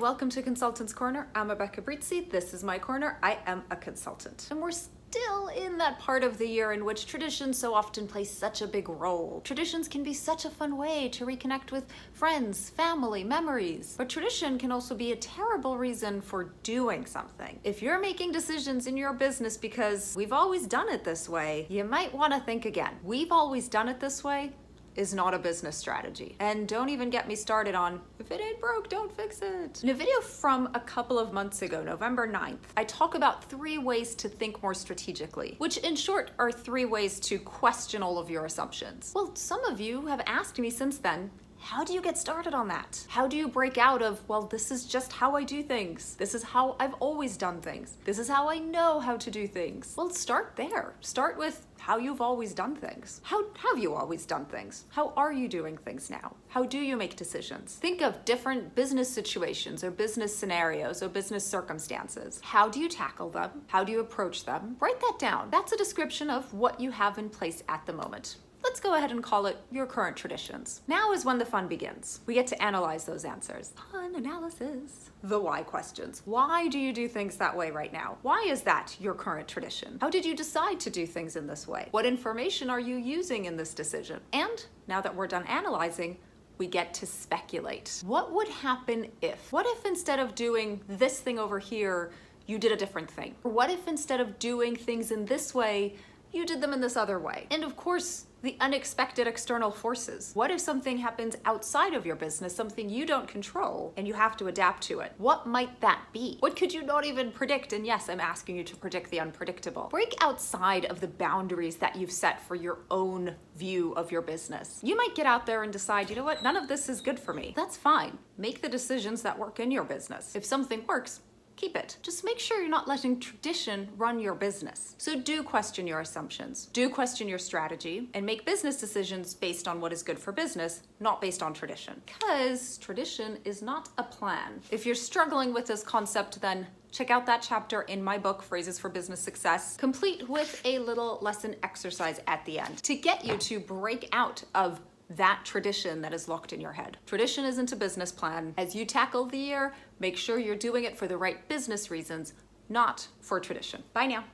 welcome to Consultant's Corner. I'm Rebecca Brizi. This is my corner. I am a consultant. And we're still in that part of the year in which traditions so often play such a big role. Traditions can be such a fun way to reconnect with friends, family, memories. But tradition can also be a terrible reason for doing something. If you're making decisions in your business because we've always done it this way, you might want to think again. We've always done it this way is not a business strategy. And don't even get me started on, if it ain't broke, don't fix it. In a video from a couple of months ago, November 9th, I talk about 3 ways to think more strategically, which in short are 3 ways to question all of your assumptions. Well, some of you have asked me since then, how do you get started on that? How do you break out of, well, this is just how I do things. This is how I've always done things. This is how I know how to do things. Well, start there. Start with how you've always done things. How have you always done things? How are you doing things now? How do you make decisions? Think of different business situations or business scenarios or business circumstances. How do you tackle them? How do you approach them? Write that down. That's a description of what you have in place at the moment. Let's go ahead and call it your current traditions. Now is when the fun begins. We get to analyze those answers. Fun analysis. The why questions. Why do you do things that way right now? Why is that your current tradition? How did you decide to do things in this way? What information are you using in this decision? And now that we're done analyzing, we get to speculate. What would happen if? What if instead of doing this thing over here, you did a different thing? Or what if instead of doing things in this way, you did them in this other way? And of course, the unexpected external forces. What if something happens outside of your business, something you don't control, and you have to adapt to it? What might that be? What could you not even predict? And yes, I'm asking you to predict the unpredictable. Break outside of the boundaries that you've set for your own view of your business. You might get out there and decide, you know what, none of this is good for me. That's fine. Make the decisions that work in your business. If something works, keep it. Just make sure you're not letting tradition run your business. So do question your assumptions, do question your strategy, and make business decisions based on what is good for business, not based on tradition. Because tradition is not a plan. If you're struggling with this concept, then check out that chapter in my book, Phrases for Business Success, complete with a little lesson exercise at the end to get you to break out of that tradition that is locked in your head. Tradition isn't a business plan. As you tackle the year, make sure you're doing it for the right business reasons, not for tradition. Bye now.